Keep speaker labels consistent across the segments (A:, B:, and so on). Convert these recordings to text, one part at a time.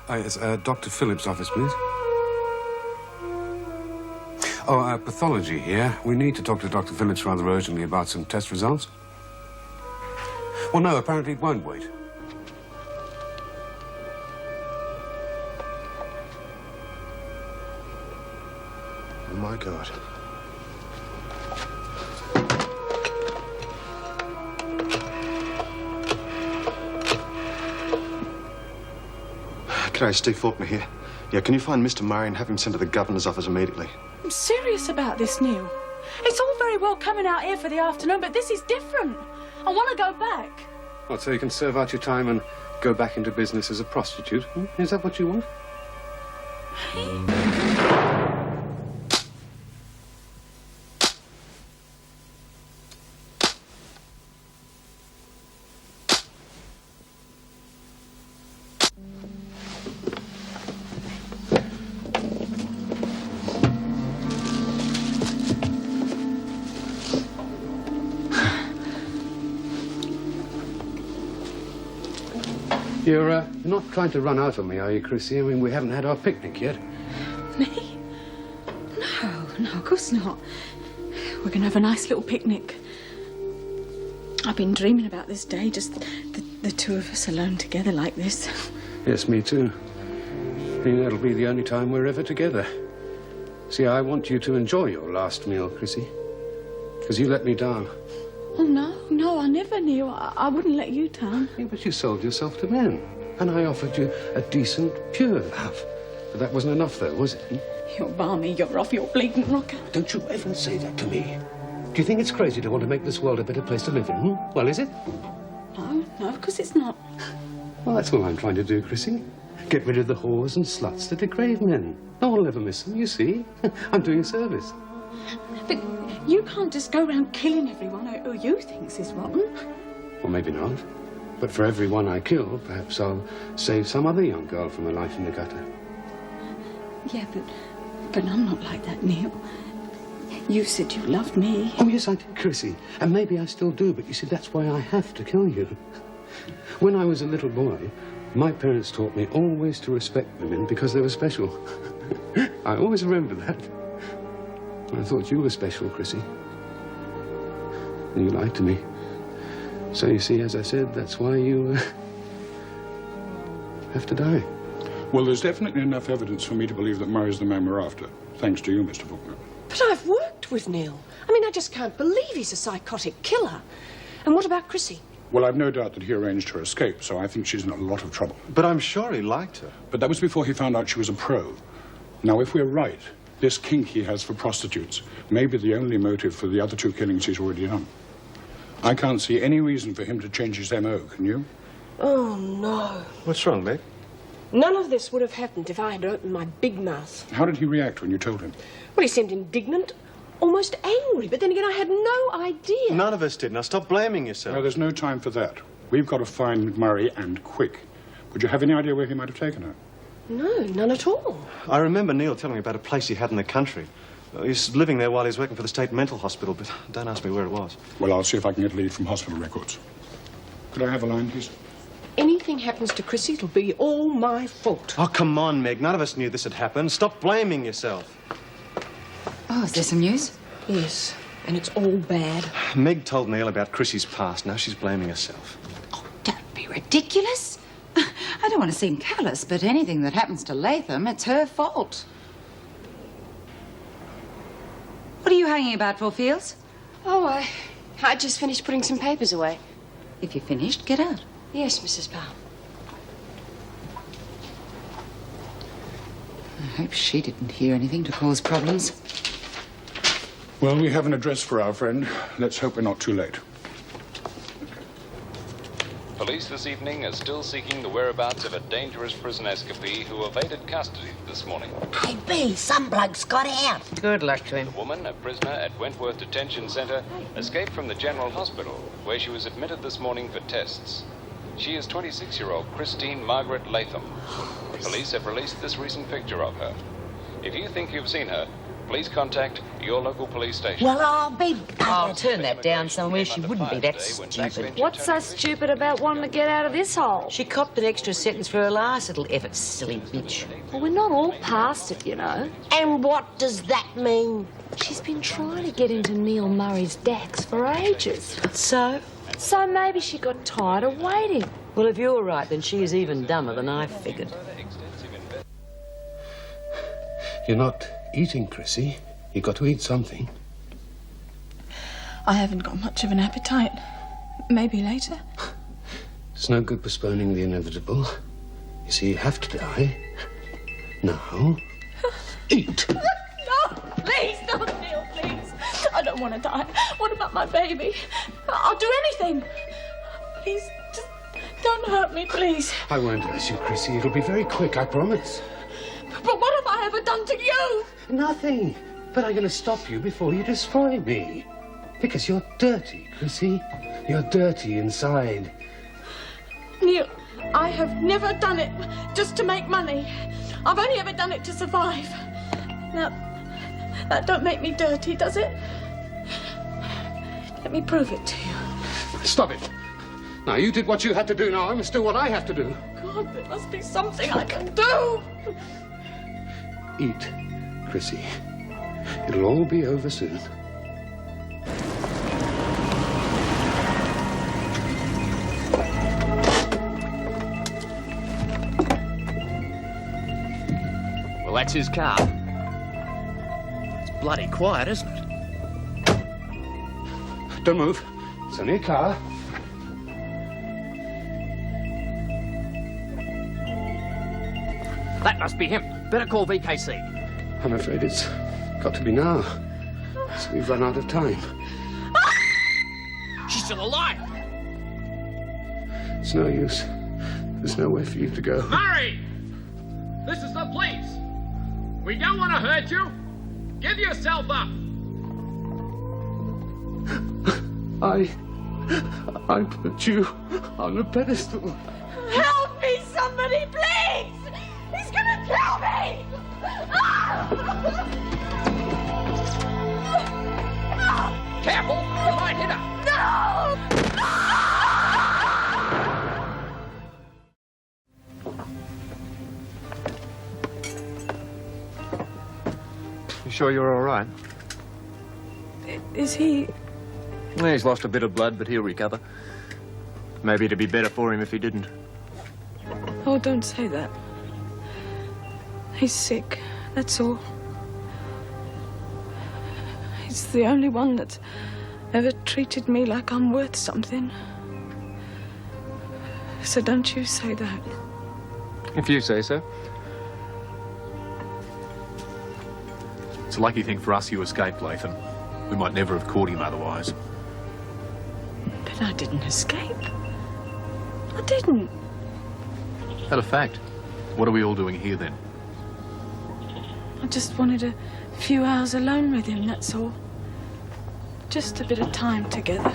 A: It's Dr. Phillips' office, please. Oh, pathology here. We need to talk to Dr. Phillips rather urgently about some test results. Well, no, apparently it won't wait.
B: Oh, my God. G'day, Steve Faulkner here. Yeah, can you find Mr. Murray and have him sent to the governor's office immediately?
C: I'm serious about this, Neil. It's all very well coming out here for the afternoon, but this is different. I want to go back.
A: What, so you can serve out your time and go back into business as a prostitute? Is that what you want? You're not trying to run out on me, are you, Chrissy? I mean, we haven't had our picnic yet.
C: Me? No, of course not. We're going to have a nice little picnic. I've been dreaming about this day, just the two of us alone together like this.
A: Yes, me too. I mean, that'll be the only time we're ever together. See, I want you to enjoy your last meal, Chrissy. Because you let me down.
C: Oh, no, I never knew. I wouldn't let you down.
A: Yeah, but you sold yourself to men. And I offered you a decent, pure love. But that wasn't enough, though, was it?
C: You're balmy, you're off your bleeding rocker.
A: Don't you ever say that to me. Do you think it's crazy to want to make this world a better place to live in? Well, is it?
C: No, of course it's not.
A: Well, that's all I'm trying to do, Chrissy. Get rid of the whores and sluts that degrade men. No one will ever miss them, you see. I'm doing service.
C: But you can't just go around killing everyone who you think's is rotten.
A: Well, maybe not. But for every one I kill, perhaps I'll save some other young girl from a life in the gutter.
C: Yeah, but I'm not like that, Neil. You said you loved me.
A: Oh, yes, I did, Chrissy. And maybe I still do, but you see, that's why I have to kill you. When I was a little boy, my parents taught me always to respect women because they were special. I always remember that. I thought you were special, Chrissy. And you lied to me. So you see, as I said, that's why you have to die.
D: Well, there's definitely enough evidence for me to believe that Murray's the man we're after. Thanks to you, Mr. Faulkner.
E: But I've worked with Neil. I mean, I just can't believe he's a psychotic killer. And what about Chrissy?
D: Well, I've no doubt that he arranged her escape, so I think she's in a lot of trouble.
B: But I'm sure he liked her.
D: But that was before he found out she was a pro. Now, if we're right, this kink he has for prostitutes may be the only motive for the other two killings he's already done. I can't see any reason for him to change his M.O., can you?
E: Oh, no.
B: What's wrong, Meg?
E: None of this would have happened if I had opened my big mouth.
D: How did he react when you told him?
E: Well, he seemed indignant, almost angry, but then again, I had no idea.
B: None of us did. Now, stop blaming yourself.
D: No, there's no time for that. We've got to find Murray, and quick. Would you have any idea where he might have taken her?
E: No, none at all.
B: I remember Neil telling me about a place he had in the country. He was living there while he was working for the state mental hospital, but don't ask me where it was.
D: Well, I'll see if I can get lead from hospital records. Could I have a line, please?
E: Anything happens to Chrissy, it'll be all my fault.
B: Oh, come on, Meg. None of us knew this had happened. Stop blaming yourself.
F: Oh, is there some news?
E: Yes, and it's all bad.
B: Meg told Neil about Chrissy's past. Now she's blaming herself.
F: Oh, don't be ridiculous. I don't want to seem callous, but anything that happens to Latham, it's her fault. What are you hanging about for, Fields?
E: Oh, I just finished putting some papers away.
F: If you're finished, get out.
E: Yes, Mrs. Powell.
F: I hope she didn't hear anything to cause problems.
D: Well, we have an address for our friend. Let's hope we're not too late.
G: Police this evening are still seeking the whereabouts of a dangerous prison escapee who evaded custody this morning.
H: Hey, B, some bloke's got out.
I: Good luck to him.
G: The woman, a prisoner at Wentworth Detention Centre, escaped from the General Hospital, where she was admitted this morning for tests. She is 26-year-old Christine Margaret Latham. Police have released this recent picture of her. If you think you've seen her, please contact your local police station.
H: Well, I'll be
F: I'll
H: buggered.
F: turn that down somewhere. She wouldn't be that stupid.
I: What's so stupid about wanting to get out of this hole?
F: She copped an extra sentence for her last little effort, silly bitch.
I: Well, we're not all past it, you know.
H: And what does that mean?
I: She's been trying to get into Neil Murray's Dax for ages.
F: So?
I: So maybe she got tired of waiting.
F: Well, if you're right, then she is even dumber than I figured.
A: You're not eating, Chrissy. You've got to eat something.
C: I haven't got much of an appetite. Maybe later.
A: It's no good postponing the inevitable. You see, you have to die. Now, eat.
C: No, please, don't, Neil, please. I don't want to die. What about my baby? I'll do anything. Please, just don't hurt me, please.
A: I won't hurt you, Chrissy. It'll be very quick, I promise.
C: But what have I ever done to you?
A: Nothing. But I'm going to stop you before you destroy me. Because you're dirty, Chrissy. You're dirty inside.
C: Neil, I have never done it just to make money. I've only ever done it to survive. Now, that don't make me dirty, does it? Let me prove it to you.
A: Stop it. Now, you did what you had to do. Now I must do what I have to do.
C: God, there must be something I can do.
A: Eat, Chrissy. It'll all be over soon.
J: Well, that's his car. It's bloody quiet, isn't it?
A: Don't move. It's only a car.
J: That must be him. Better call VKC.
A: I'm afraid it's got to be now. So we've run out of time.
J: She's still alive.
A: It's no use. There's nowhere for you to go.
K: Murray! This is the police. We don't want to hurt you. Give yourself up.
A: I put you on a pedestal.
C: Help me, somebody, please! He's gonna kill me!
J: Careful! You might hit her.
C: No!
B: You sure you're all right?
C: Is he...
B: Yeah, he's lost a bit of blood, but he'll recover. Maybe it'd be better for him if he didn't.
C: Oh, don't say that. He's sick, that's all. He's the only one that's ever treated me like I'm worth something. So don't you say that.
B: If you say so.
L: It's a lucky thing for us you escaped, Latham. We might never have caught him otherwise.
C: But I didn't escape. I didn't.
L: That a fact? What are we all doing here then?
C: I just wanted a few hours alone with him, that's all. Just a bit of time together.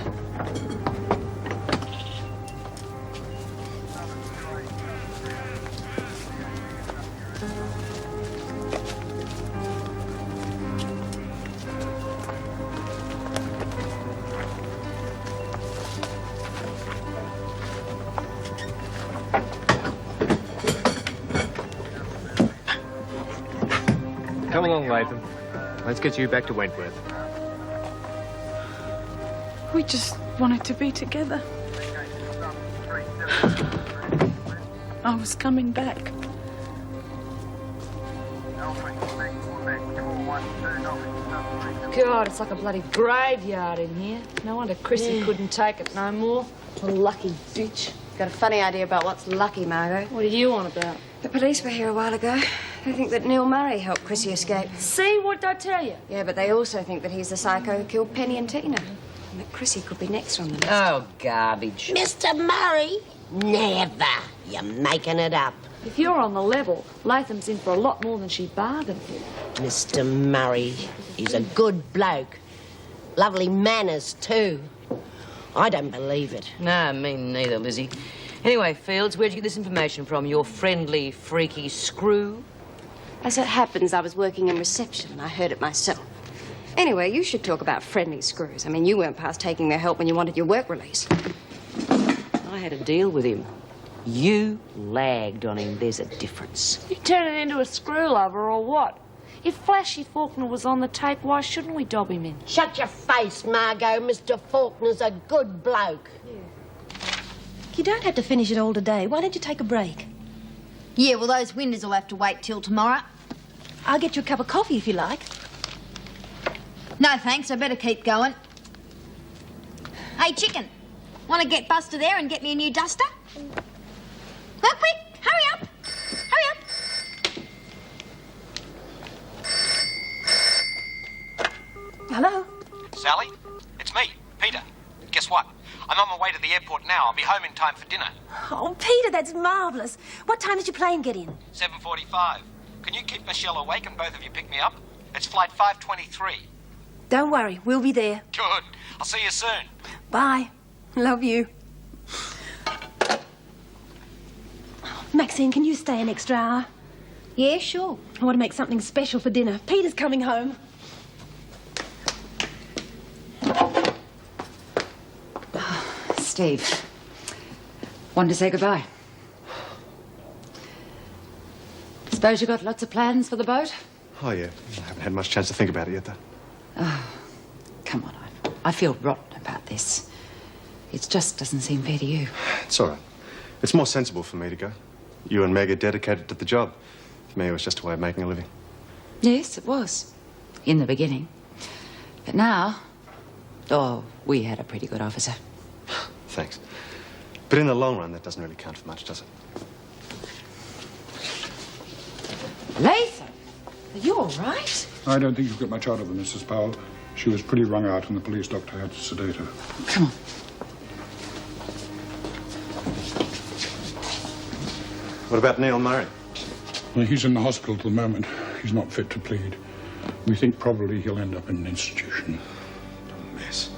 B: Come along, Latham. Let's get you back to Wentworth.
C: We just wanted to be together. I was coming back.
I: God, it's like a bloody graveyard in here. No wonder Chrissy couldn't take it no more. A lucky ditch.
M: Got a funny idea about what's lucky, Margot.
I: What are you on about?
M: The police were here a while ago. They think that Neil Murray helped Chrissy escape.
I: See what I tell you?
M: Yeah, but they also think that he's the psycho who killed Penny and Tina. And that Chrissy could be next on the list.
F: Oh, garbage.
H: Mr. Murray? Never. You're making it up.
I: If you're on the level, Latham's in for a lot more than she bargained for.
H: Mr. Murray is a good bloke. Lovely manners, too. I don't believe it.
F: No, me neither, Lizzie. Anyway, Fields, where'd you get this information from? Your friendly, freaky screw?
M: As it happens, I was working in reception and I heard it myself. Anyway, you should talk about friendly screws. I mean, you weren't past taking their help when you wanted your work release.
H: I had a deal with him. You lagged on him. There's a difference.
I: You turn it into a screw lover or what? If Flashy Faulkner was on the tape, why shouldn't we dob him in?
H: Shut your face, Margot. Mr. Faulkner's a good bloke.
E: You don't have to finish it all today. Why don't you take a break?
N: Yeah, well, those windows will have to wait till tomorrow.
E: I'll get you a cup of coffee if you like.
N: No, thanks. I better keep going. Hey, chicken. Want to get Buster there and get me a new duster? Go quick. Hurry up. Hurry up.
E: Hello?
O: Sally? It's me, Peter. Guess what? I'm on my way to the airport now. I'll be home in time for dinner.
E: Oh, Peter, that's marvellous. What time does your plane get in?
O: 7:45. Can you keep Michelle awake and both of you pick me up? It's flight 523.
E: Don't worry, we'll be there.
O: Good. I'll see you soon.
E: Bye. Love you. Maxine, can you stay an extra hour?
N: Yeah, sure.
E: I want to make something special for dinner. Peter's coming home.
F: Steve, wanted to say goodbye. Suppose you got lots of plans for the boat?
B: Oh, yeah. I haven't had much chance to think about it yet, though.
F: Oh, come on. I feel rotten about this. It just doesn't seem fair to you.
B: It's all right. It's more sensible for me to go. You and Meg are dedicated to the job. For me, it was just a way of making a living.
F: Yes, it was. In the beginning. But now, oh, we had a pretty good officer.
B: Thanks. But in the long run, that doesn't really count for much, does it?
F: Latham, are you all right?
D: I don't think you've got much out of her, Mrs. Powell. She was pretty wrung out and the police doctor had to sedate her.
F: Come on.
B: What about Neil Murray?
D: Well, he's in the hospital at the moment. He's not fit to plead. We think probably he'll end up in an institution.
B: A mess.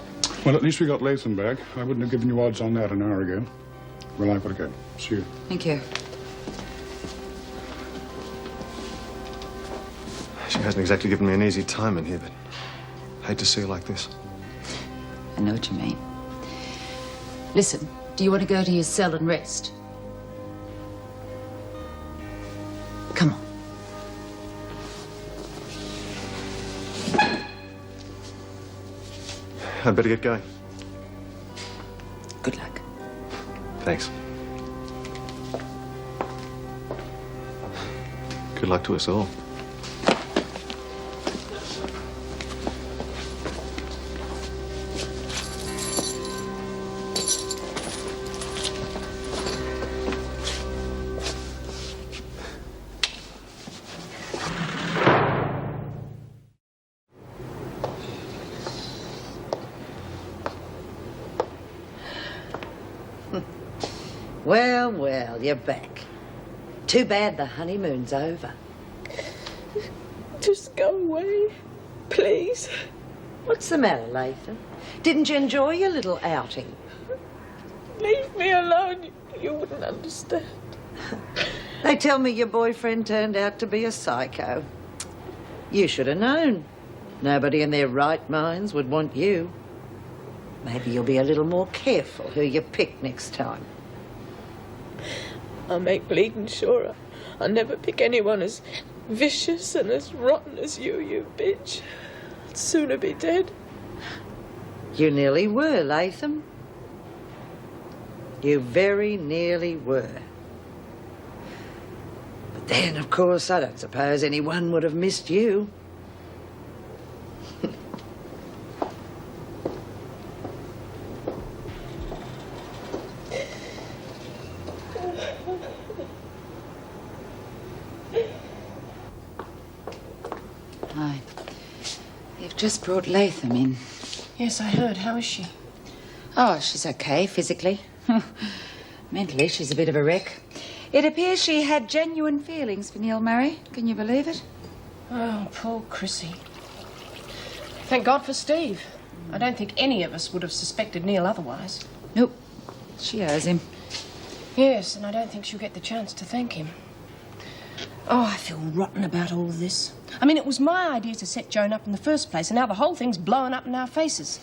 D: Well, at least we got Latham back. I wouldn't have given you odds on that an hour ago. Well, I've got to go. See you.
F: Thank you.
B: She hasn't exactly given me an easy time in here, but I hate to see her like this.
F: I know what you mean. Listen, do you want to go to your cell and rest? Come on.
B: I'd better get going.
F: Good luck.
B: Thanks. Good luck to us all.
P: Well, well, you're back. Too bad the honeymoon's over.
C: Just go away, please.
P: What's the matter, Latham? Didn't you enjoy your little outing?
C: Leave me alone. You wouldn't understand.
P: They tell me your boyfriend turned out to be a psycho. You should have known. Nobody in their right minds would want you. Maybe you'll be a little more careful who you pick next time.
C: I'll make bleeding sure I'll never pick anyone as vicious and as rotten as you bitch. I'd sooner be dead.
P: You nearly were, Latham. You very nearly were. But then, of course, I don't suppose anyone would have missed you.
F: Hi. You've just brought Latham in.
E: Yes, I heard. How is she?
F: Oh, she's okay, physically. Mentally, she's a bit of a wreck. It appears she had genuine feelings for Neil Murray. Can you believe it?
E: Oh, poor Chrissy. Thank God for Steve. I don't think any of us would have suspected Neil otherwise.
F: Nope. She owes him.
E: Yes, and I don't think she'll get the chance to thank him. Oh, I feel rotten about all of this. I mean, it was my idea to set Joan up in the first place, and now the whole thing's blowing up in our faces.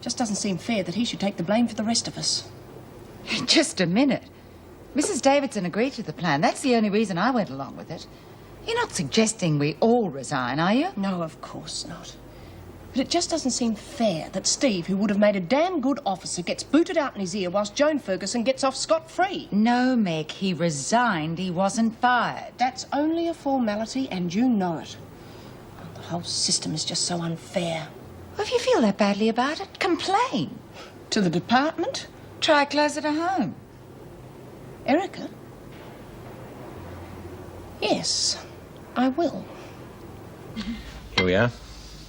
E: Just doesn't seem fair that he should take the blame for the rest of us.
F: Just a minute. Mrs. Davidson agreed to the plan. That's the only reason I went along with it. You're not suggesting we all resign, are you?
E: No, of course not. But it just doesn't seem fair that Steve, who would have made a damn good officer, gets booted out in his ear whilst Joan Ferguson gets off scot-free.
F: No, Meg, he resigned. He wasn't fired.
E: That's only a formality, and you know it. The whole system is just so unfair.
F: Well, if you feel that badly about it, complain.
E: To the department?
F: Try closer to home.
E: Erica? Yes, I will.
J: Here we are.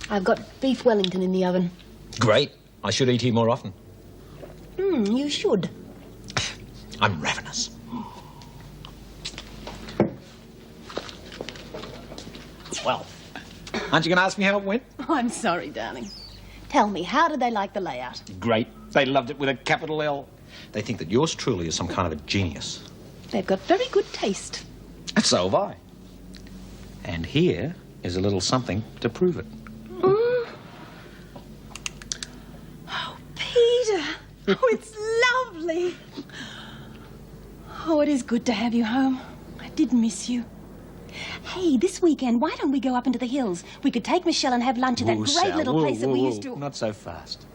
Q: I've got beef Wellington in the oven.
J: Great. I should eat here more often.
Q: You should.
J: I'm ravenous. Well, aren't you going to ask me how it went?
Q: Oh, I'm sorry, darling. Tell me, how did they like the layout?
J: Great. They loved it with a capital L. They think that yours truly is some kind of a genius.
Q: They've got very good taste.
J: And so have I. And here is a little something to prove it.
Q: Oh, Peter. Oh, it's lovely. Oh, it is good to have you home. I did miss you. Hey, this weekend, why don't we go up into the hills? We could take Michelle and have lunch at that great little place that we used to...
J: Not so fast.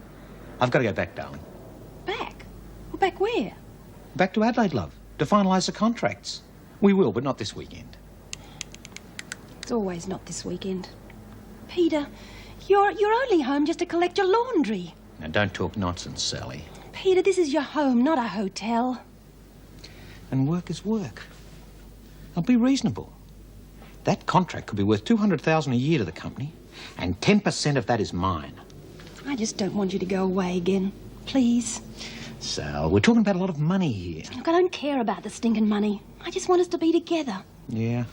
J: I've got to go back, darling.
Q: Back? Well, back where?
J: Back to Adelaide, love, to finalise the contracts. We will, but not this weekend.
Q: It's always not this weekend. Peter, you're only home just to collect your laundry.
J: Now, don't talk nonsense, Sally.
Q: Peter, this is your home, not a hotel.
J: And work is work. Now, be reasonable. That contract could be worth $200,000 a year to the company, and 10% of that is mine.
Q: I just don't want you to go away again. Please.
J: Sal, we're talking about a lot of money here.
Q: Look, I don't care about the stinking money. I just want us to be together.
J: Yeah.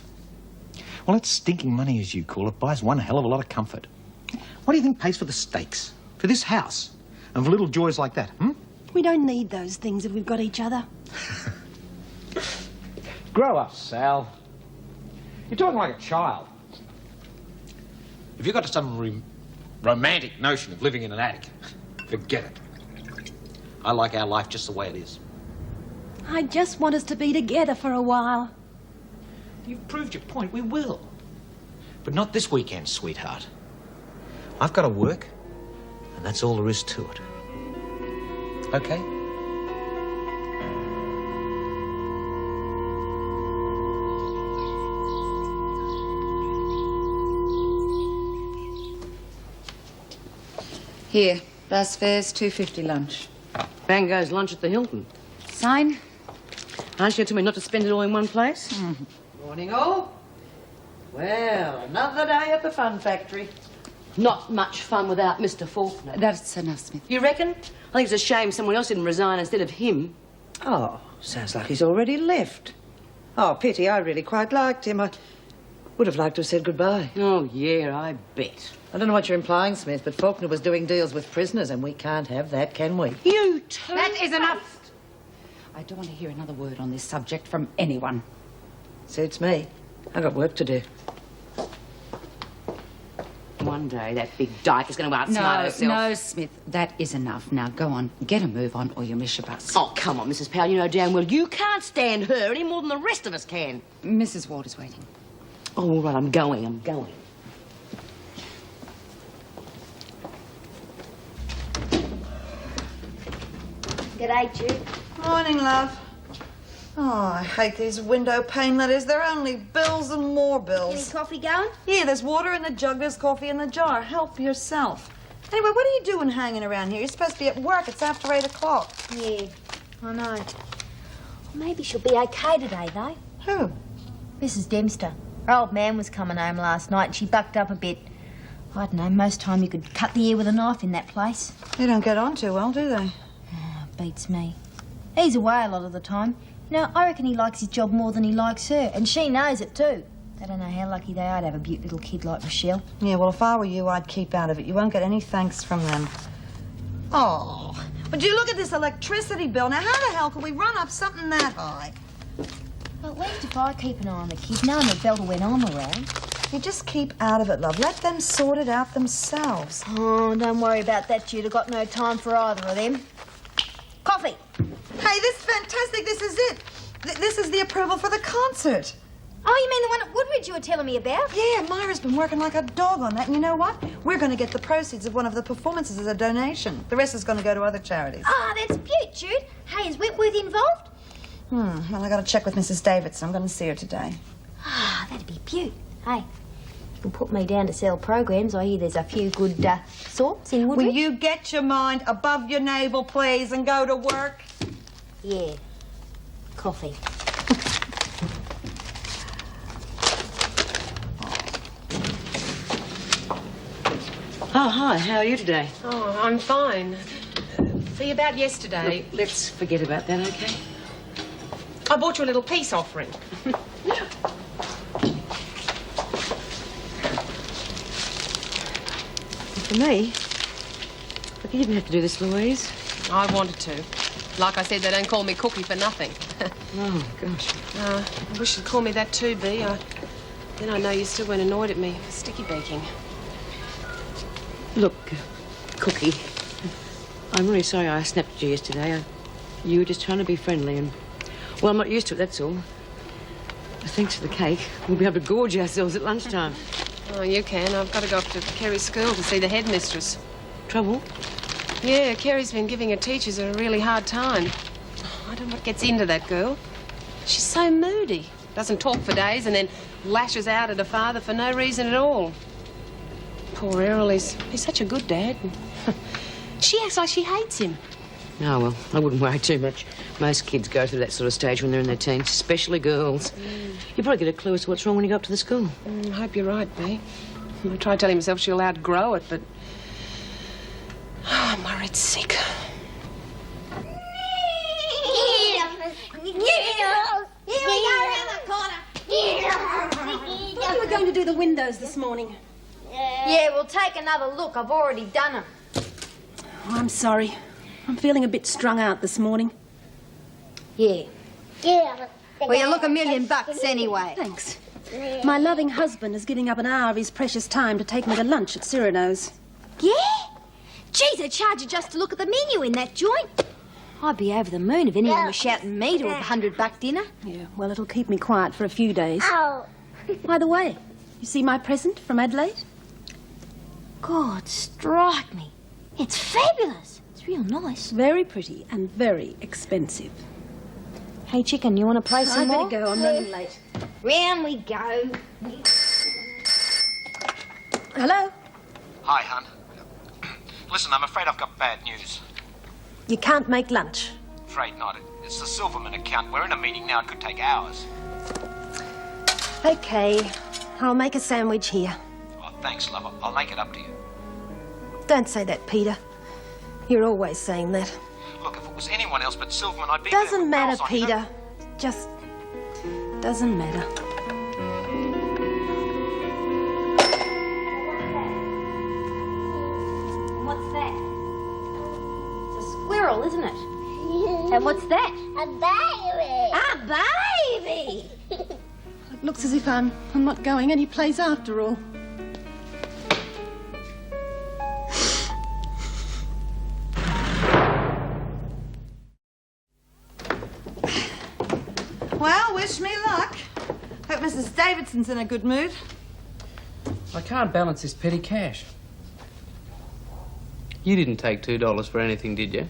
J: Well, that stinking money, as you call it, buys one hell of a lot of comfort. What do you think pays for the steaks? For this house? And for little joys like that,
Q: We don't need those things if we've got each other.
J: Grow up, Sal. You're talking like a child. If you've got some romantic notion of living in an attic, forget it. I like our life just the way it is.
Q: I just want us to be together for a while.
J: You've proved your point. We will. But not this weekend, sweetheart. I've got to work, and that's all there is to it. Okay?
F: Here, bus fares, $2.50 lunch.
H: Bang goes lunch at the Hilton.
F: Sign?
H: Aren't you to me not to spend it all in one place?
P: Morning, all. Well, another day at the fun factory.
H: Not much fun without Mr. Faulkner.
F: That's enough, Smith.
H: You reckon? I think it's a shame someone else didn't resign instead of him.
P: Oh, sounds like he's already left. Oh, pity. I really quite liked him. I would have liked to have said goodbye.
H: Oh, yeah, I bet.
P: I don't know what you're implying, Smith, but Faulkner was doing deals with prisoners, and we can't have that, can we?
H: You too.
F: That is enough. I don't want to hear another word on this subject from anyone.
P: Suits me. I've got work to do.
H: One day that big dyke is going to outsmart herself.
F: No, Smith, that is enough. Now, go on, get a move on or you'll miss your bus.
H: Oh, come on, Mrs. Powell. You know damn well you can't stand her any more than the rest of us can.
F: Mrs. Ward is waiting.
H: Oh, all right, I'm going.
N: G'day, Jude.
P: Morning, love. Oh, I hate these window pane letters. They're only bills and more bills.
N: Any coffee going?
P: Yeah, there's water in the jug, there's coffee in the jar. Help yourself. Anyway, what are you doing hanging around here? You're supposed to be at work. It's after 8 o'clock.
N: Yeah, I know. Well, maybe she'll be okay today, though.
P: Who?
N: Mrs. Dempster. Her old man was coming home last night and she bucked up a bit. I don't know, most time you could cut the air with a knife in that place.
P: They don't get on too well, do they?
N: Oh, beats me. He's away a lot of the time. You know, I reckon he likes his job more than he likes her, and she knows it too. They don't know how lucky they are to have a beaut little kid like Michelle.
P: Yeah, well, if I were you, I'd keep out of it. You won't get any thanks from them. Oh, would you look at this electricity bill? Now, how the hell can we run up something that high?
N: Well, at least if I keep an eye on the kid, knowing that Belter when I'm around.
R: You just keep out of it, love. Let them sort it out themselves.
N: Oh, don't worry about that, Jude. I've got no time for either of them. Coffee.
R: Hey, this is fantastic. This is it. This is the approval for the concert.
N: Oh, you mean the one at Woodridge you were telling me about?
R: Yeah, Myra's been working like a dog on that. And you know what? We're going to get the proceeds of one of the performances as a donation. The rest is going to go to other charities.
N: Oh, that's beaut, Jude. Hey, is Wentworth involved?
R: Well, I got to check with Mrs. Davidson. I'm going to see her today.
N: Ah, that'd be beaut. Hey, you can put me down to sell programs. I hear there's a few good sorts in Woodridge.
R: Will you get your mind above your navel, please, and go to work?
N: Yeah. Coffee.
S: Oh, hi. How are you today?
E: Oh, I'm fine. See, about yesterday...
S: Look, let's forget about that, OK?
E: I bought you a little peace offering.
S: For me? Look, you didn't have to do this, Louise.
E: I wanted to. Like I said, they don't call me Cookie for nothing.
S: Oh, gosh.
E: I wish you'd call me that too, Bea. Then I know you still weren't annoyed at me for sticky baking.
S: Look, Cookie, I'm really sorry I snapped at you yesterday. You were just trying to be friendly and... Well, I'm not used to it, that's all. But thanks for the cake. We'll be able to gorge ourselves at lunchtime.
E: Oh, you can. I've got to go up to Carrie's school to see the headmistress.
S: Trouble?
E: Yeah, Carrie's been giving her teachers a really hard time. I don't know what gets into that girl. She's so moody. Doesn't talk for days and then lashes out at her father for no reason at all. Poor Errol, he's such a good dad. She acts like she hates him.
S: Oh, well, I wouldn't worry too much. Most kids go through that sort of stage when they're in their teens, especially girls. You probably get a clue as to what's wrong when you go up to the school.
E: I hope you're right, Bea. I tried telling myself she'll outgrow it, but... Oh, I'm worried sick.
Q: Thought you were going to do the windows this morning.
N: Yeah, we'll take another look. I've already done them.
Q: Oh, I'm sorry. I'm feeling a bit strung out this morning.
N: Yeah. Well, you look $1,000,000 anyway.
Q: Thanks. My loving husband is giving up an hour of his precious time to take me to lunch at Cyrano's.
N: Yeah? Geez, they charge you just to look at the menu in that joint. I'd be over the moon if anyone was shouting me to a $100 dinner.
Q: Yeah, well, it'll keep me quiet for a few days. By the way, you see my present from Adelaide?
N: God, strike me. It's fabulous. It's real nice.
Q: Very pretty and very expensive.
N: Hey, chicken, you want to play some more?
Q: I better go. I'm running late.
N: Round we go.
Q: Hello?
O: Hi, hon. Listen, I'm afraid I've got bad news.
Q: You can't make lunch.
O: Afraid not. It's the Silverman account. We're in a meeting now. It could take hours.
Q: Okay. I'll make a sandwich here.
O: Oh, thanks, love. I'll make it up to you.
Q: Don't say that, Peter. You're always saying that.
O: Look, if it was anyone else but Silverman, I'd be there
Q: Doesn't
O: with
Q: matter,
O: bells on, you know?
Q: Peter. Just doesn't matter.
N: What's that? It's a squirrel, isn't it? And what's that?
M: A baby.
N: A baby!
Q: It looks as if I'm not going any place after all.
R: Well, wish me luck. Hope Mrs. Davidson's in a good mood.
T: I can't balance this petty cash.
U: You didn't take $2 for anything, did you?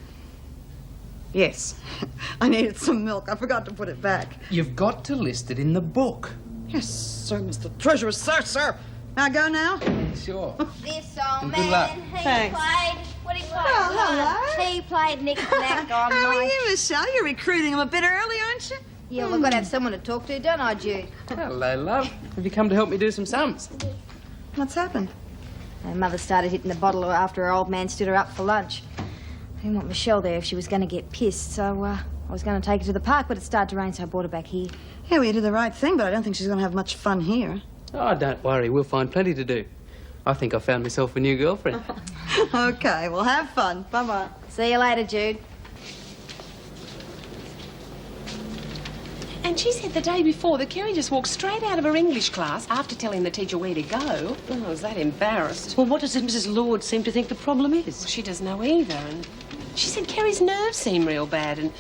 R: Yes. I needed some milk. I forgot to put it back.
T: You've got to list it in the book.
R: Yes, sir, Mr. Treasurer. Sir. May I go now?
T: Sure.
N: This old
T: And
N: man,
T: good luck.
N: he
R: Thanks.
N: played... What did he play?
R: Oh, hello.
N: He played knick-knack on
R: How are
N: my...
R: you, Michelle? You're recruiting him a bit early, aren't you?
N: Yeah, well, I've got to have someone to talk to, don't I, Jude?
T: Hello, love. Have you come to help me do some sums?
R: What's happened?
N: Her mother started hitting the bottle after her old man stood her up for lunch. I didn't want Michelle there if she was going to get pissed, so I was going to take her to the park, but it started to rain, so I brought her back here.
R: Yeah, well, you did the right thing, but I don't think she's going to have much fun here.
U: Oh, don't worry. We'll find plenty to do. I think I found myself a new girlfriend.
R: Okay, well, have fun. Bye-bye.
N: See you later, Jude.
E: And she said the day before that Carrie just walked straight out of her English class after telling the teacher where to go. Oh, I was that embarrassed.
S: Well, what does Mrs. Lord seem to think the problem is?
E: Well, she doesn't know either. And she said Carrie's nerves seem real bad. And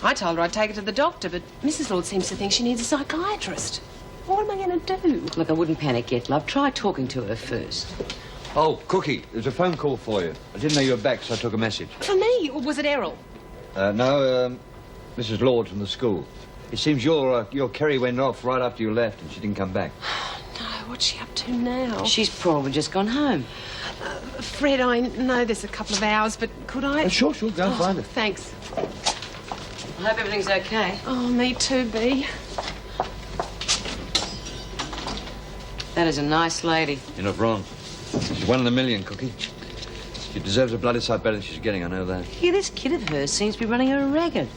E: I told her I'd take her to the doctor, but Mrs. Lord seems to think she needs a psychiatrist. What am I going to do?
S: Look, I wouldn't panic yet, love. Try talking to her first.
G: Oh, Cookie, there's a phone call for you. I didn't know you were back, so I took a message.
E: For me, or was it Errol?
G: No, Mrs. Lord from the school. It seems your Carrie went off right after you left and she didn't come back.
E: No, what's she up to now?
S: She's probably just gone home.
E: Fred, I know there's a couple of hours, but could I...
G: Sure, go and find her.
E: Thanks.
S: I hope everything's okay.
E: Oh, me too, Bea.
S: That is a nice lady.
G: You're not wrong. She's one in a million, Cookie. She deserves a bloody sight better than she's getting, I know that.
S: Here, this kid of hers seems to be running her ragged.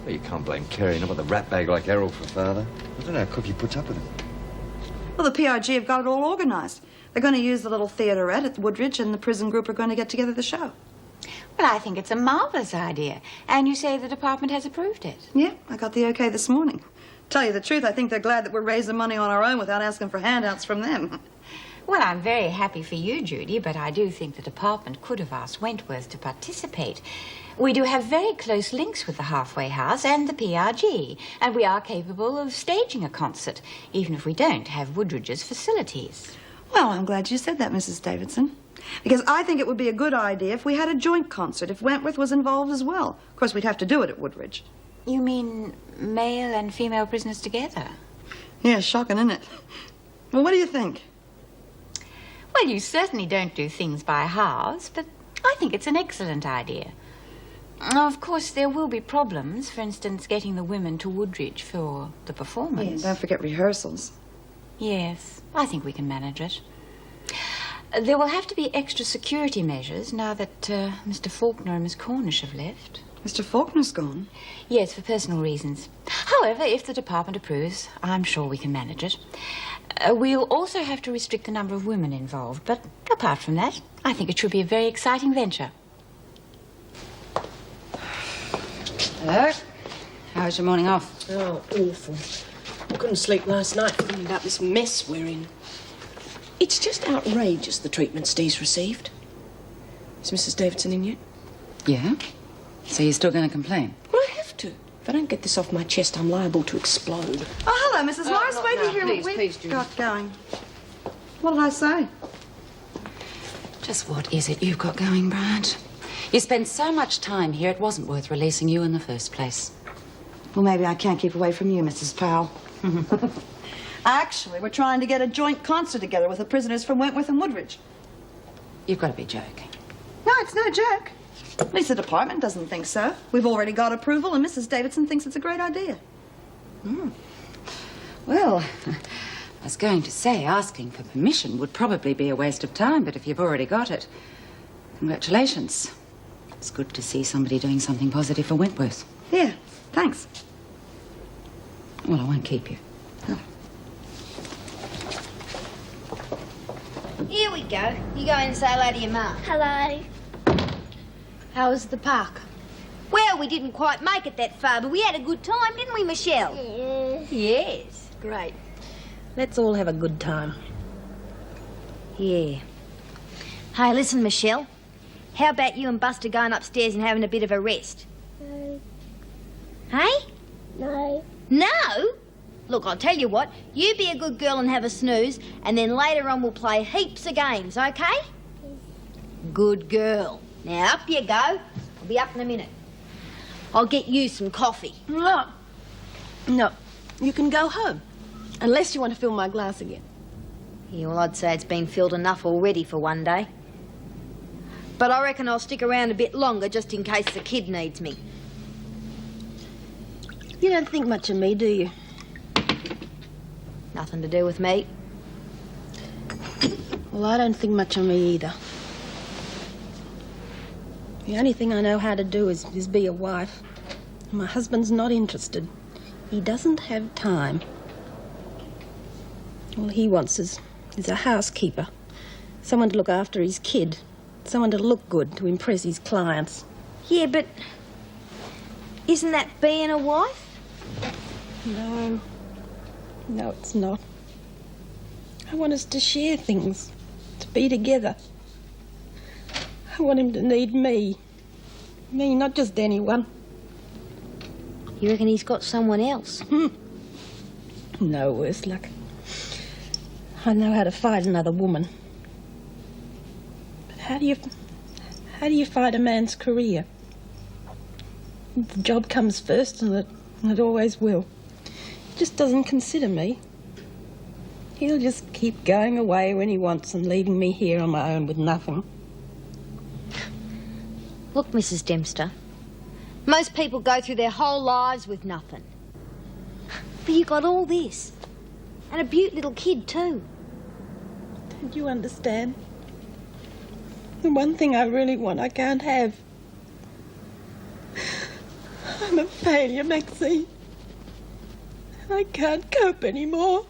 G: Well, you can't blame Carrie, not with a rat bag like Errol for father. I don't know how Cookie puts up with him.
R: Well, the PRG have got it all organised. They're going to use the little theaterette at Woodridge, and the prison group are going to get together the show.
F: Well, I think it's a marvellous idea. And you say the department has approved it?
R: Yeah, I got the okay this morning. Tell you the truth, I think they're glad that we're raising money on our own without asking for handouts from them.
F: Well, I'm very happy for you, Judy, but I do think the department could have asked Wentworth to participate. We do have very close links with the Halfway House and the PRG, and we are capable of staging a concert, even if we don't have Woodridge's facilities.
R: Well, I'm glad you said that, Mrs. Davidson. Because I think it would be a good idea if we had a joint concert, if Wentworth was involved as well. Of course, we'd have to do it at Woodridge.
F: You mean male and female prisoners together?
R: Yeah, shocking, isn't it? Well, what do you think?
F: Well, you certainly don't do things by halves, but I think it's an excellent idea. Of course, there will be problems, for instance, getting the women to Woodridge for the performance.
R: Yeah, don't forget rehearsals.
F: Yes, I think we can manage it. There will have to be extra security measures now that Mr. Faulkner and Miss Cornish have left.
R: Mr. Faulkner's gone?
F: Yes, for personal reasons. However, if the department approves, I'm sure we can manage it. We'll also have to restrict the number of women involved, but apart from that, I think it should be a very exciting venture. Hello? How was your morning off?
H: Oh, awful. I couldn't sleep last night thinking about this mess we're in. It's just outrageous, the treatment Steve's received. Is Mrs. Davidson in yet?
F: Yeah? So you're still going to complain?
H: Well, I have to. If I don't get this off my chest, I'm liable to explode.
R: Oh, hello, Mrs. Morris. Wait to hear what we've got going. What did I say?
F: Just what is it you've got going, Bryant? You spent so much time here, it wasn't worth releasing you in the first place.
R: Well, maybe I can't keep away from you, Mrs. Powell. Actually, we're trying to get a joint concert together with the prisoners from Wentworth and Woodridge.
F: You've got to be joking.
R: No, it's no joke. At least the department doesn't think so. We've already got approval, and Mrs. Davidson thinks it's a great idea.
F: Well, I was going to say asking for permission would probably be a waste of time, but if you've already got it, congratulations. It's good to see somebody doing something positive for Wentworth.
R: Yeah, thanks.
F: Well, I won't keep you.
N: Here we go. You go in and say hello to your mum. Hello. How was the park? Well, we didn't quite make it that far, but we had a good time, didn't we, Michelle? Yeah. Yes.
Q: Great. Let's all have a good time.
N: Yeah. Hey, listen, Michelle. How about you and Buster going upstairs and having a bit of a rest? No. Hey? No. No? Look, I'll tell you what. You be a good girl and have a snooze, and then later on we'll play heaps of games, okay? Yes. Good girl. Now, up you go. I'll be up in a minute. I'll get you some coffee.
Q: No. No. You can go home. Unless you want to fill my glass again.
N: Yeah, well, I'd say it's been filled enough already for one day. But I reckon I'll stick around a bit longer just in case the kid needs me.
Q: You don't think much of me, do you?
N: Nothing to do with me.
Q: Well, I don't think much of me either. The only thing I know how to do is be a wife. My husband's not interested. He doesn't have time. All he wants is a housekeeper. Someone to look after his kid. Someone to look good, to impress his clients.
N: Yeah, but isn't that being a wife?
Q: No. No, it's not. I want us to share things, to be together. I want him to need me. Me, not just anyone.
N: You reckon he's got someone else?
Q: No, worse luck. I know how to fight another woman. But how do you fight a man's career? The job comes first, and it always will. He just doesn't consider me. He'll just keep going away when he wants and leaving me here on my own with nothing.
N: Look, Mrs. Dempster, most people go through their whole lives with nothing. But you got all this. And a beaut little kid, too.
Q: Don't you understand? The one thing I really want, I can't have. I'm a failure, Maxine. I can't cope anymore.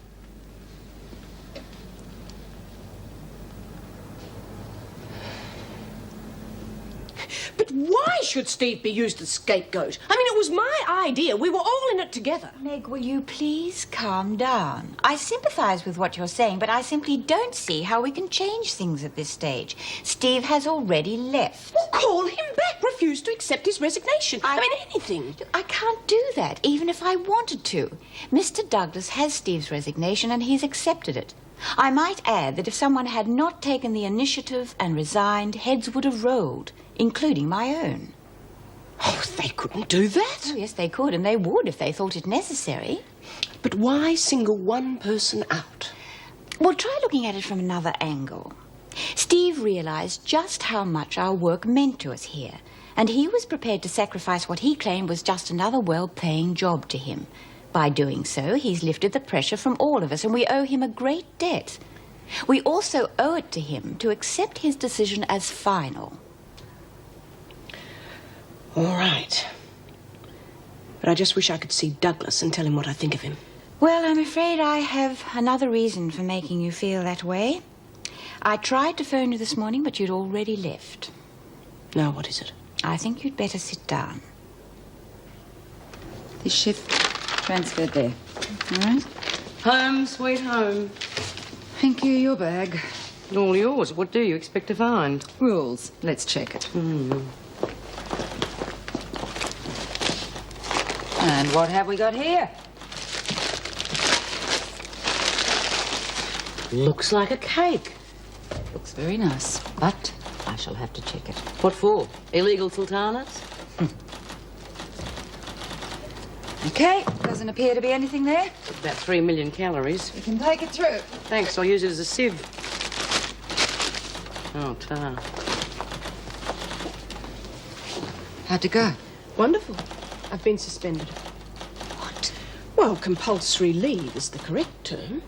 H: But why should Steve be used as scapegoat? I mean, it was my idea. We were all in it together.
F: Meg, will you please calm down? I sympathise with what you're saying, but I simply don't see how we can change things at this stage. Steve has already left.
H: Well, call him back. Refuse to accept his resignation. I mean, anything.
F: I can't do that, even if I wanted to. Mr. Douglas has Steve's resignation, and he's accepted it. I might add that if someone had not taken the initiative and resigned, heads would have rolled, including my own.
H: Oh, they couldn't do that.
F: Oh, yes, they could, and they would if they thought it necessary.
H: But why single one person out?
F: Well, try looking at it from another angle. Steve realised just how much our work meant to us here, and he was prepared to sacrifice what he claimed was just another well-paying job to him. By doing so, he's lifted the pressure from all of us, and we owe him a great debt. We also owe it to him to accept his decision as final.
H: All right. But I just wish I could see Douglas and tell him what I think of him.
F: Well, I'm afraid I have another reason for making you feel that way. I tried to phone you this morning, but you'd already left.
H: Now, what is it?
F: I think you'd better sit down.
K: This shift transferred there. All right?
U: Home, sweet home.
K: Thank you, your bag.
U: All yours. What do you expect to find?
K: Rules. Let's check it. And what have we got here?
U: Looks like a cake.
K: Looks very nice, but I shall have to check it.
U: What for? Illegal sultanas?
K: Okay, doesn't appear to be anything there.
U: About 3 million calories.
K: We can take it through.
U: Thanks, I'll use it as a sieve. Oh, tar.
K: How'd it go?
H: Wonderful. I've been suspended.
K: What?
H: Well, compulsory leave is the correct term.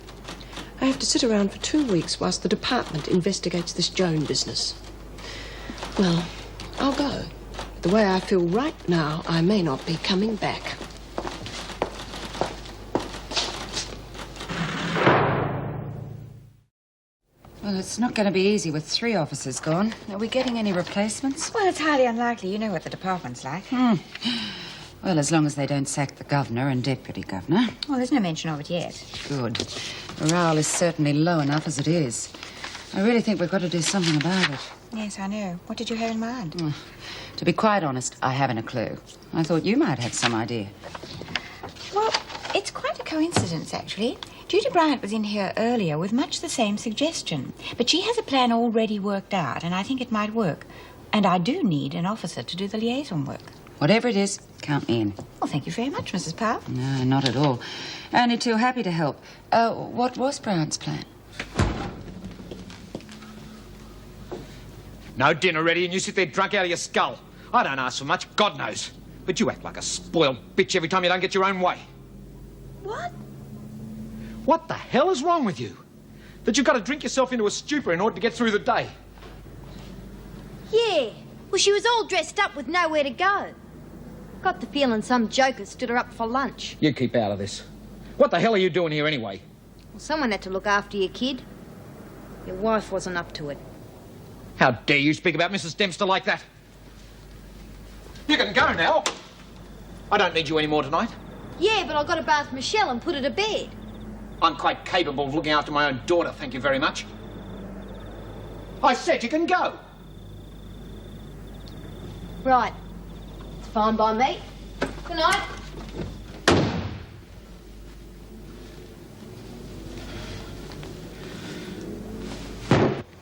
H: I have to sit around for 2 weeks whilst the department investigates this Joan business. Well, I'll go. The way I feel right now, I may not be coming back.
K: Well, it's not going to be easy with 3 officers gone. Are we getting any replacements?
F: Well, it's highly unlikely. You know what the department's like.
K: Well, as long as they don't sack the governor and deputy governor.
F: Well, there's no mention of it yet.
K: Good. Morale is certainly low enough as it is. I really think we've got to do something about it.
F: Yes, I know. What did you have in mind?
K: To be quite honest, I haven't a clue. I thought you might have some idea.
F: Well, it's quite a coincidence, actually. Judy Bryant was in here earlier with much the same suggestion. But she has a plan already worked out, and I think it might work. And I do need an officer to do the liaison work.
K: Whatever it is, count me in.
F: Well, thank you very much, Mrs. Powell.
K: No, not at all. Only too happy to help. What was Bryant's plan?
J: No dinner ready and you sit there drunk out of your skull. I don't ask for much, God knows. But you act like a spoiled bitch every time you don't get your own way.
Q: What?
J: What the hell is wrong with you? That you've got to drink yourself into a stupor in order to get through the day.
N: Yeah. Well, she was all dressed up with nowhere to go. Got the feeling some joker stood her up for lunch.
J: You keep out of this. What the hell are you doing here anyway?
N: Well, someone had to look after your kid. Your wife wasn't up to it.
J: How dare you speak about Mrs. Dempster like that? You can go now. I don't need you anymore tonight.
N: Yeah, but I got to bath Michelle and put her to bed.
J: I'm quite capable of looking after my own daughter, thank you very much. I said you can go.
N: Right. It's fine by me. Good night.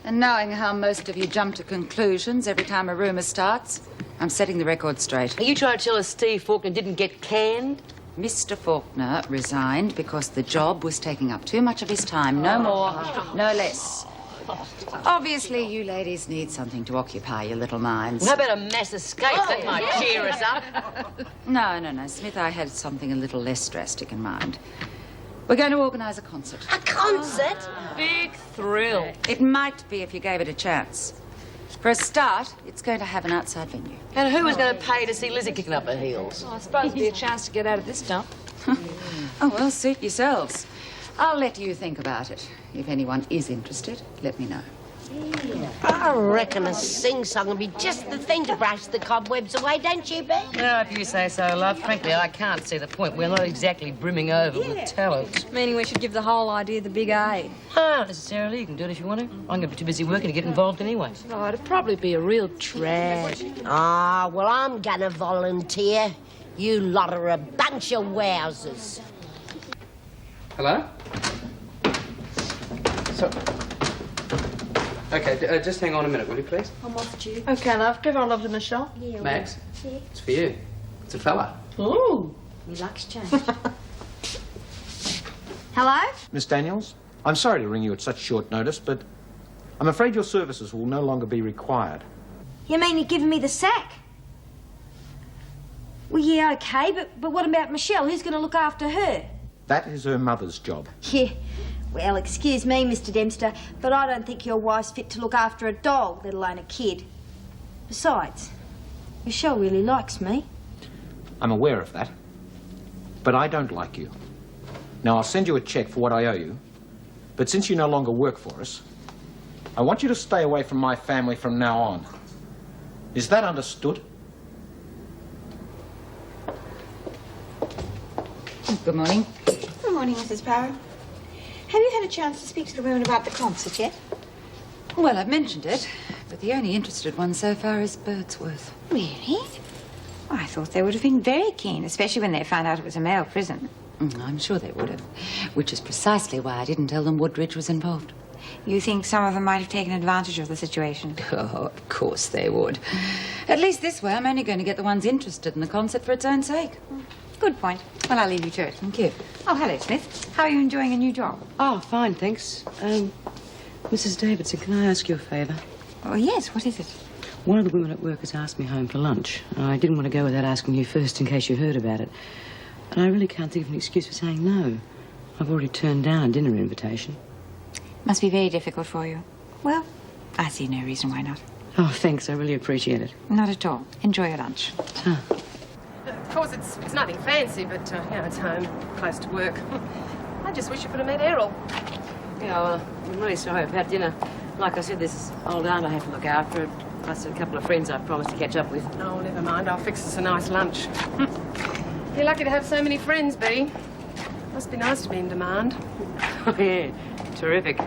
K: And knowing how most of you jump to conclusions every time a rumour starts, I'm setting the record straight.
S: Are you trying to tell us Steve Faulkner didn't get canned?
K: Mr. Faulkner resigned because the job was taking up too much of his time. No more, no less. Obviously, you ladies need something to occupy your little minds.
S: How about a mass escape? That might cheer us up.
K: No, Smith, I had something a little less drastic in mind. We're going to organise a concert.
N: A concert?
S: Big thrill.
K: It might be if you gave it a chance. For a start, it's going to have an outside venue.
S: And who was going to pay to see Lizzie kicking up her heels?
I: Well, I suppose it'd be a chance to get out of this dump.
K: Oh, well, suit yourselves. I'll let you think about it. If anyone is interested, let me know.
A: I reckon a sing-song would be just the thing to brush the cobwebs away, don't you, Bea?
S: No, if you say so, love. Frankly, I can't see the point. We're not exactly brimming over with talent.
I: Meaning we should give the whole idea the big A.
S: Not necessarily. You can do it if you want to. I'm going to be too busy working to get involved anyway.
I: Oh, it'd probably be a real drag.
A: Ah, well, I'm gonna volunteer. You lot are a bunch of wowsers.
U: Hello? So... OK, just hang on a minute, will you, please?
N: I'm off due.
I: OK, love. Give our love to Michelle.
N: Yeah.
U: Max,
N: Yeah.
U: it's for you. It's a fella.
I: Ooh.
N: My luck's changed. Hello?
J: Miss Daniels, I'm sorry to ring you at such short notice, but I'm afraid your services will no longer be required.
N: You mean you're giving me the sack? Well, yeah, OK, but what about Michelle? Who's going to look after her?
J: That is her mother's job.
N: Yeah. Well, excuse me, Mr. Dempster, but I don't think your wife's fit to look after a dog, let alone a kid. Besides, Michelle really likes me.
J: I'm aware of that. But I don't like you. Now, I'll send you a cheque for what I owe you, but since you no longer work for us, I want you to stay away from my family from now on. Is that understood?
F: Good morning.
V: Good morning, Mrs. Power. Have you had a chance to speak to the women about the concert yet?
K: Well, I've mentioned it, but the only interested one so far is Birdsworth.
V: Really? I thought they would have been very keen, especially when they found out it was a male prison.
K: I'm sure they would have, which is precisely why I didn't tell them Woodridge was involved.
V: You think some of them might have taken advantage of the situation?
K: Oh, of course they would. At least this way, I'm only going to get the ones interested in the concert for its own sake.
V: Good point. Well, I'll leave you to it.
K: Thank you.
V: Oh, hello, Smith. How are you enjoying a new job?
S: Oh, fine, thanks. Mrs. Davidson, can I ask you a favour?
V: Oh, yes. What is it?
S: One of the women at work has asked me home for lunch. I didn't want to go without asking you first in case you heard about it. And I really can't think of an excuse for saying no. I've already turned down a dinner invitation.
V: Must be very difficult for you. Well, I see no reason why not.
S: Oh, thanks. I really appreciate it.
V: Not at all. Enjoy your lunch.
E: Of course, it's nothing fancy, but, it's home, close to work. I just wish you could have met Errol.
S: Yeah, well, I'm really sorry about dinner. Like I said, this old aunt I have to look after, plus a couple of friends I've promised to catch up with.
E: Oh, never mind. I'll fix us a nice lunch. You're lucky to have so many friends, Bea. Must be nice to be in demand.
S: Oh, yeah. Terrific.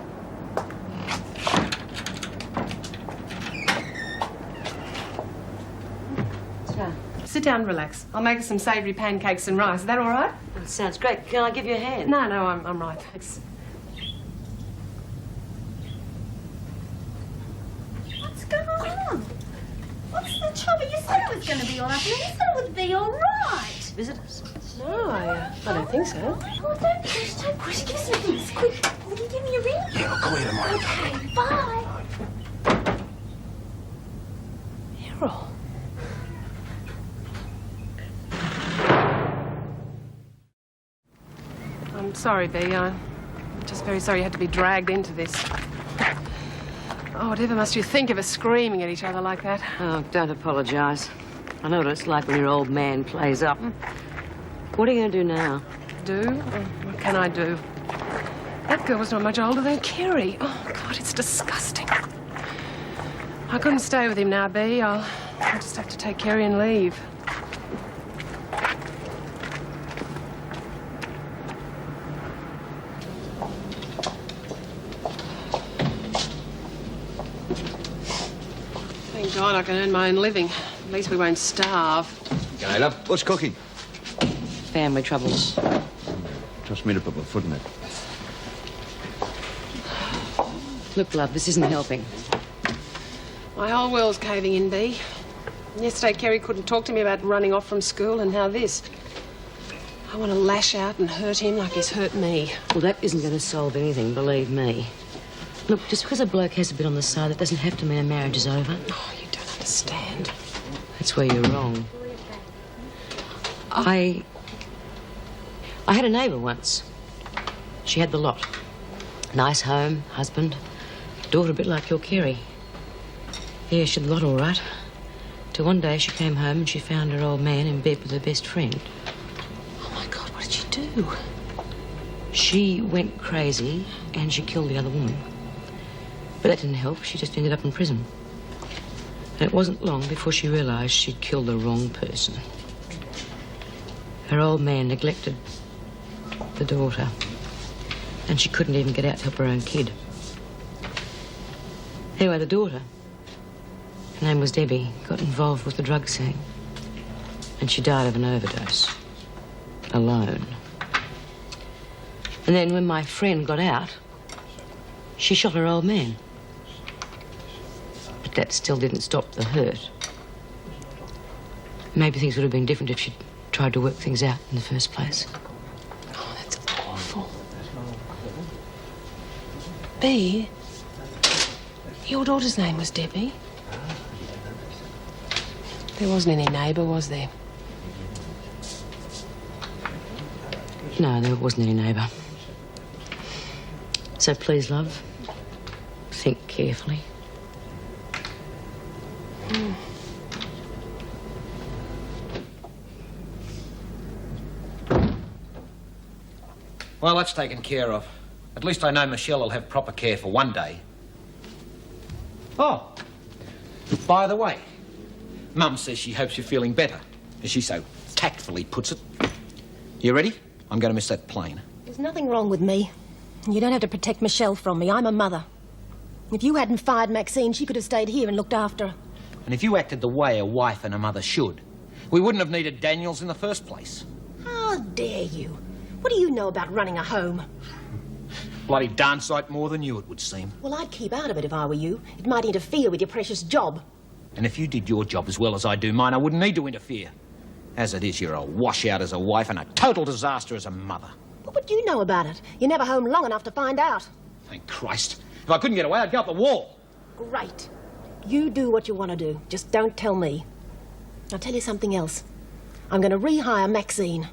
E: Sit down and relax. I'll make us some savoury pancakes and rice. Is that all right?
S: That sounds great. Can I give you a hand?
E: No, I'm right. Thanks.
N: What's going on? What's the trouble? You said it was going to be all right. You said it would be all right.
S: Visitors?
E: No, I don't think so.
N: Oh, don't push. Don't push. Give us your things. Quick. Will you give me a ring?
B: Yeah, I'll call you tomorrow.
N: Okay, bye.
E: Errol. I'm sorry, Bea. I'm just very sorry you had to be dragged into this. Oh, whatever must you think of us screaming at each other like that?
S: Oh, don't apologise. I know what it's like when your old man plays up. What are you going to do now?
E: Do? Oh, what can I do? That girl was not much older than Carrie. Oh, God, it's disgusting. I couldn't stay with him now, Bea. I'll just have to take Carrie and leave. Thank God I can earn my own living. At least we won't starve.
G: G'day, love. What's cooking?
S: Family troubles.
G: Trust me to put my foot in it.
S: Look, love, this isn't helping.
E: My whole world's caving in, Bea. Yesterday, Carrie couldn't talk to me about running off from school, and now this. I want to lash out and hurt him like he's hurt me.
S: Well, that isn't going to solve anything, believe me. Look, just because a bloke has a bit on the side, that doesn't have to mean a marriage is over.
E: Oh, you don't understand.
S: That's where you're wrong. I had a neighbour once. She had the lot. Nice home, husband, daughter a bit like your Carrie. Yeah, she had the lot all right. Till one day she came home and she found her old man in bed with her best friend.
E: Oh, my God, what did she do?
S: She went crazy and she killed the other woman. But that didn't help. She just ended up in prison. And it wasn't long before she realised she'd killed the wrong person. Her old man neglected the daughter. And she couldn't even get out to help her own kid. Anyway, the daughter, her name was Debbie, got involved with the drug scene. And she died of an overdose. Alone. And then when my friend got out, she shot her old man. But that still didn't stop the hurt. Maybe things would have been different if she'd tried to work things out in the first place.
E: Oh, that's awful. Bea, your daughter's name was Debbie. There wasn't any neighbour, was there?
S: No, there wasn't any neighbour. So please, love, think carefully.
J: Well, that's taken care of. At least I know Michelle will have proper care for one day. Oh, by the way, Mum says she hopes you're feeling better, as she so tactfully puts it. You ready? I'm going to miss that plane.
D: There's nothing wrong with me. You don't have to protect Michelle from me. I'm a mother. If you hadn't fired Maxine, she could have stayed here and looked after her.
J: And if you acted the way a wife and a mother should, we wouldn't have needed Daniels in the first place.
D: How dare you? What do you know about running a home?
J: Bloody darn sight more than you, it would seem.
D: Well, I'd keep out of it if I were you. It might interfere with your precious job.
J: And if you did your job as well as I do mine, I wouldn't need to interfere. As it is, you're a washout as a wife and a total disaster as a mother.
D: Well, what do you know about it? You're never home long enough to find out.
J: Thank Christ. If I couldn't get away, I'd go up the wall.
D: Great. You do what you want to do. Just don't tell me. I'll tell you something else. I'm going to rehire Maxine.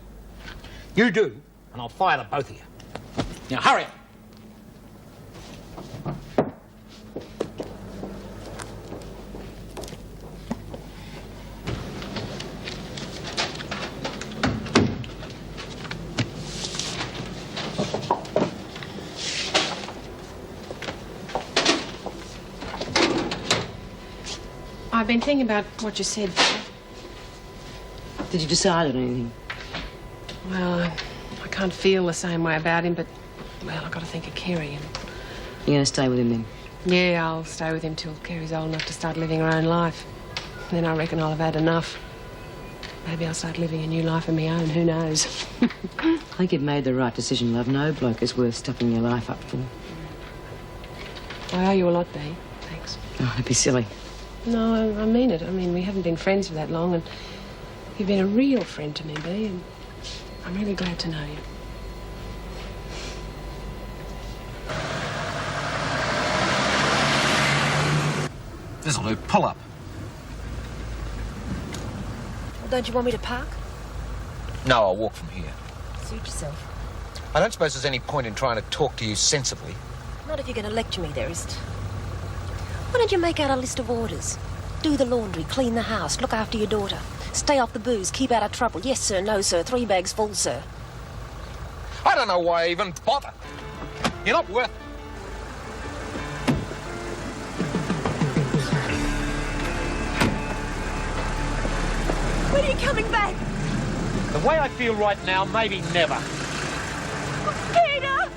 J: You do, and I'll fire the both of you. Now, hurry up.
E: I've been thinking about what you said.
S: Did you decide on anything?
E: Well, I can't feel the same way about him, but, well, I've got to think of Carrie. And...
S: You're going to stay with him then?
E: Yeah, I'll stay with him till Carrie's old enough to start living her own life. Then I reckon I'll have had enough. Maybe I'll start living a new life of my own, who knows?
S: I think you've made the right decision, love. No bloke is worth stuffing your life up for.
E: I owe you a lot, Bea. Thanks.
S: Oh, don't be silly.
E: No, I mean it. I mean, we haven't been friends for that long, and you've been a real friend to me, Bea, and I'm really glad to know you.
J: This'll do. Pull up.
D: Well, don't you want me to park?
J: No, I'll walk from here.
D: Suit yourself.
J: I don't suppose there's any point in trying to talk to you sensibly.
D: Not if you're going to lecture me, there isn't. Why don't you make out a list of orders? Do the laundry, clean the house, look after your daughter. Stay off the booze, keep out of trouble. Yes, sir, no, sir. 3 bags full, sir.
J: I don't know why I even bother. You're not worth it.
D: When are you coming back?
J: The way I feel right now, maybe never.
D: Peter!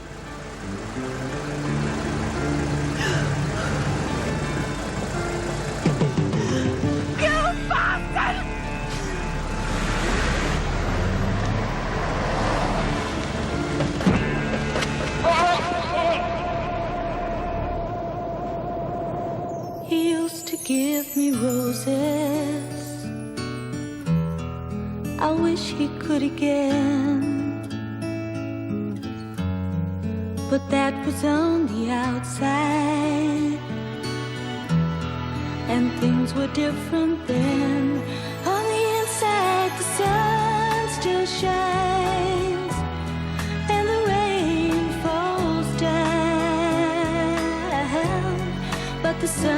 C: give me roses. I wish he could again. But that was on the outside, and things were different then. On the inside, the sun still shines, and the rain falls down, but the sun